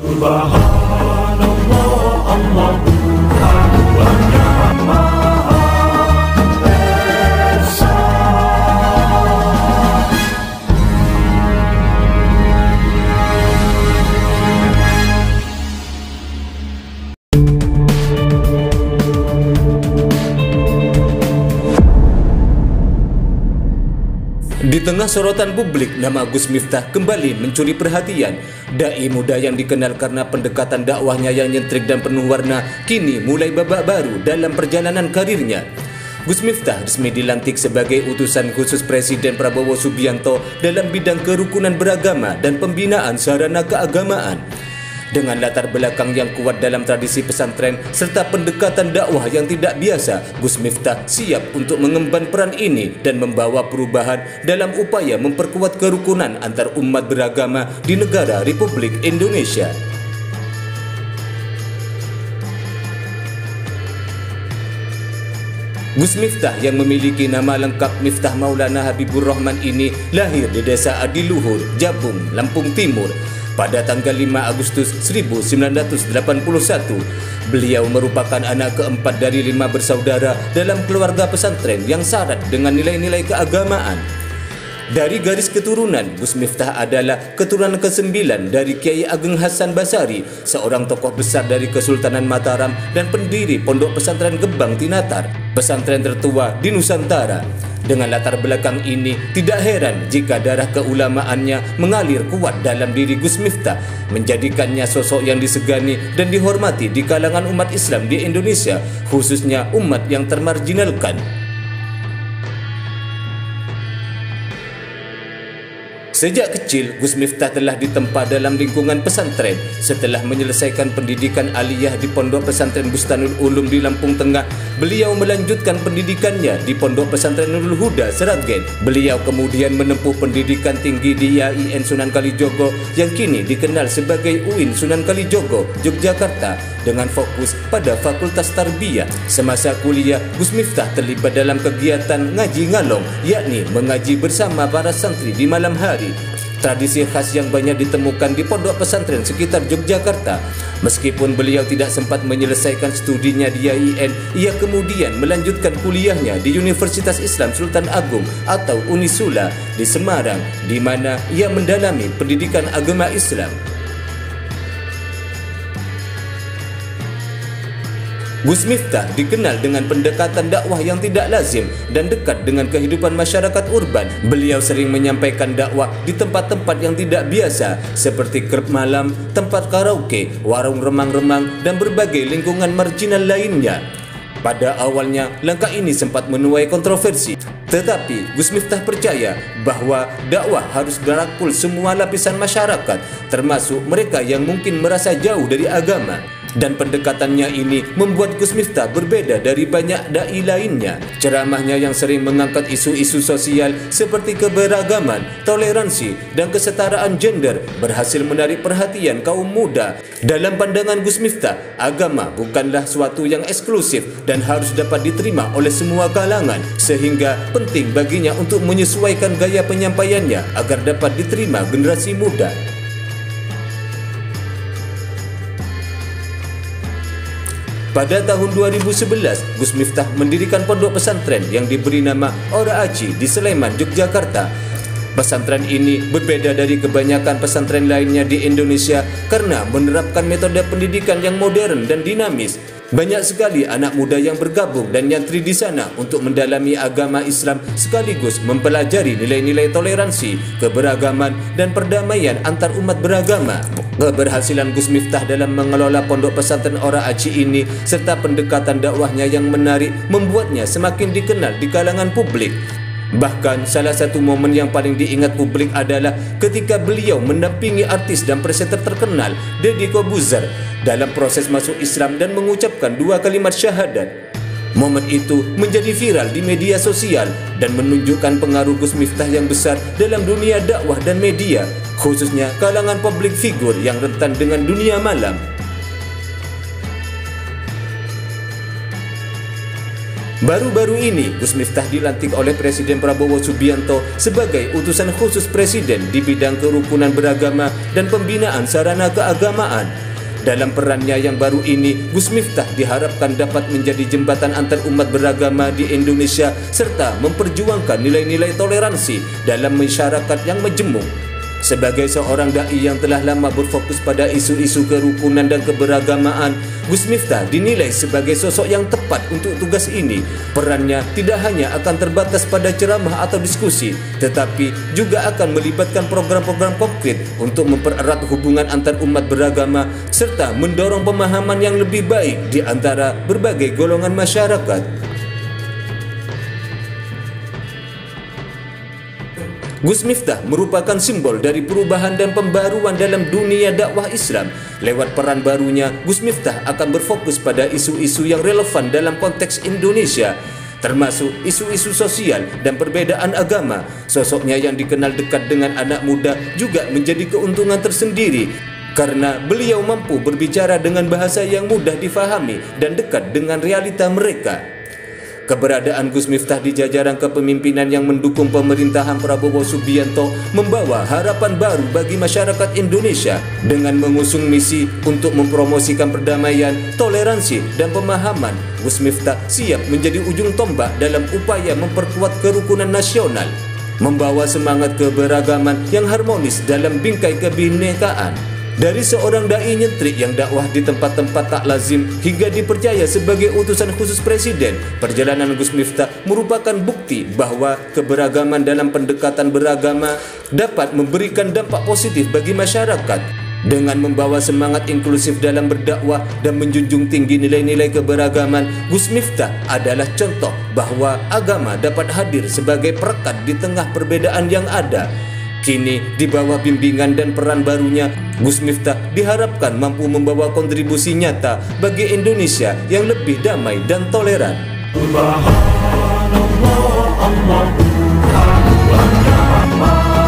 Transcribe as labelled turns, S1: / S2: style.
S1: Subhanallah, Allah Tuhan yang Maha Esa.
S2: Di tengah sorotan publik, nama Gus Miftah kembali mencuri perhatian. Dai muda yang dikenal karena pendekatan dakwahnya yang nyentrik dan penuh warna, kini mulai babak baru dalam perjalanan karirnya. Gus Miftah resmi dilantik sebagai utusan khusus Presiden Prabowo Subianto dalam bidang kerukunan beragama dan pembinaan sarana keagamaan. Dengan latar belakang yang kuat dalam tradisi pesantren serta pendekatan dakwah yang tidak biasa, Gus Miftah siap untuk mengemban peran ini dan membawa perubahan dalam upaya memperkuat kerukunan antar umat beragama di negara Republik Indonesia. Gus Miftah yang memiliki nama lengkap Miftah Maulana Habibur Rahman ini lahir di Desa Adiluhur, Jabung, Lampung Timur pada tanggal 5 Agustus 1981. Beliau merupakan anak keempat dari 5 bersaudara dalam keluarga pesantren yang syarat dengan nilai-nilai keagamaan. Dari garis keturunan, Gus Miftah adalah keturunan ke-9 dari Kiai Ageng Hasan Basari, seorang tokoh besar dari Kesultanan Mataram dan pendiri Pondok Pesantren Gebang Tinatar, pesantren tertua di Nusantara. Dengan latar belakang ini, tidak heran jika darah keulamaannya mengalir kuat dalam diri Gus Miftah, menjadikannya sosok yang disegani dan dihormati di kalangan umat Islam di Indonesia, khususnya umat yang termarginalkan. Sejak kecil, Gus Miftah telah ditempa dalam lingkungan pesantren. Setelah menyelesaikan pendidikan aliyah di Pondok Pesantren Bustanul Ulum di Lampung Tengah, beliau melanjutkan pendidikannya di Pondok Pesantren Nurul Huda, Seragen. Beliau kemudian menempuh pendidikan tinggi di IAIN Sunan Kalijogo yang kini dikenal sebagai UIN Sunan Kalijogo, Yogyakarta, dengan fokus pada Fakultas Tarbiyah. Semasa kuliah, Gus Miftah terlibat dalam kegiatan ngaji ngalong, yakni mengaji bersama para santri di malam hari. Tradisi khas yang banyak ditemukan di pondok pesantren sekitar Yogyakarta. Meskipun beliau tidak sempat menyelesaikan studinya di IAIN, ia kemudian melanjutkan kuliahnya di Universitas Islam Sultan Agung atau Unisula di Semarang, di mana ia mendalami pendidikan agama Islam. Gus Miftah dikenal dengan pendekatan dakwah yang tidak lazim dan dekat dengan kehidupan masyarakat urban. Beliau sering menyampaikan dakwah di tempat-tempat yang tidak biasa seperti klub malam, tempat karaoke, warung remang-remang, dan berbagai lingkungan marginal lainnya. Pada awalnya, langkah ini sempat menuai kontroversi. Tetapi Gus Miftah percaya bahwa dakwah harus merangkul semua lapisan masyarakat, termasuk mereka yang mungkin merasa jauh dari agama. Dan pendekatannya ini membuat Gus Miftah berbeda dari banyak dai lainnya. Ceramahnya yang sering mengangkat isu-isu sosial seperti keberagaman, toleransi, dan kesetaraan gender berhasil menarik perhatian kaum muda. Dalam pandangan Gus Miftah, agama bukanlah suatu yang eksklusif dan harus dapat diterima oleh semua kalangan, sehingga penting baginya untuk menyesuaikan gaya penyampaiannya agar dapat diterima generasi muda. Pada tahun 2011, Gus Miftah mendirikan pondok pesantren yang diberi nama Ora Aji di Sleman, Yogyakarta. Pesantren ini berbeda dari kebanyakan pesantren lainnya di Indonesia karena menerapkan metode pendidikan yang modern dan dinamis. Banyak sekali anak muda yang bergabung dan nyantri di sana untuk mendalami agama Islam sekaligus mempelajari nilai-nilai toleransi, keberagaman, dan perdamaian antar umat beragama. Keberhasilan Gus Miftah dalam mengelola pondok pesantren Ora Aji ini serta pendekatan dakwahnya yang menarik membuatnya semakin dikenal di kalangan publik. Bahkan salah satu momen yang paling diingat publik adalah ketika beliau mendampingi artis dan presenter terkenal Deddy Corbuzier dalam proses masuk Islam dan mengucapkan 2 kalimat syahadat. Momen itu menjadi viral di media sosial dan menunjukkan pengaruh Gus Miftah yang besar dalam dunia dakwah dan media, khususnya kalangan publik figur yang rentan dengan dunia malam. Baru-baru ini, Gus Miftah dilantik oleh Presiden Prabowo Subianto sebagai utusan khusus Presiden di bidang kerukunan beragama dan pembinaan sarana keagamaan. Dalam perannya yang baru ini, Gus Miftah diharapkan dapat menjadi jembatan antar umat beragama di Indonesia serta memperjuangkan nilai-nilai toleransi dalam masyarakat yang majemuk. Sebagai seorang dai yang telah lama berfokus pada isu-isu kerukunan dan keberagamaan, Gus Miftah dinilai sebagai sosok yang tepat untuk tugas ini. Perannya tidak hanya akan terbatas pada ceramah atau diskusi, tetapi juga akan melibatkan program-program konkret untuk mempererat hubungan antar umat beragama serta mendorong pemahaman yang lebih baik di antara berbagai golongan masyarakat. Gus Miftah merupakan simbol dari perubahan dan pembaruan dalam dunia dakwah Islam. Lewat peran barunya, Gus Miftah akan berfokus pada isu-isu yang relevan dalam konteks Indonesia, termasuk isu-isu sosial dan perbedaan agama. Sosoknya yang dikenal dekat dengan anak muda juga menjadi keuntungan tersendiri karena beliau mampu berbicara dengan bahasa yang mudah difahami dan dekat dengan realita mereka. Keberadaan Gus Miftah di jajaran kepemimpinan yang mendukung pemerintahan Prabowo Subianto membawa harapan baru bagi masyarakat Indonesia dengan mengusung misi untuk mempromosikan perdamaian, toleransi, dan pemahaman. Gus Miftah siap menjadi ujung tombak dalam upaya memperkuat kerukunan nasional, membawa semangat keberagaman yang harmonis dalam bingkai kebinekaan. Dari seorang dai nyentrik yang dakwah di tempat-tempat tak lazim hingga dipercaya sebagai utusan khusus Presiden, perjalanan Gus Miftah merupakan bukti bahwa keberagaman dalam pendekatan beragama dapat memberikan dampak positif bagi masyarakat. Dengan membawa semangat inklusif dalam berdakwah dan menjunjung tinggi nilai-nilai keberagaman, Gus Miftah adalah contoh bahwa agama dapat hadir sebagai perekat di tengah perbedaan yang ada. Kini, di bawah bimbingan dan peran barunya, Gus Miftah diharapkan mampu membawa kontribusi nyata bagi Indonesia yang lebih damai dan toleran.
S1: Subhanallah, Allahu Akbar, wa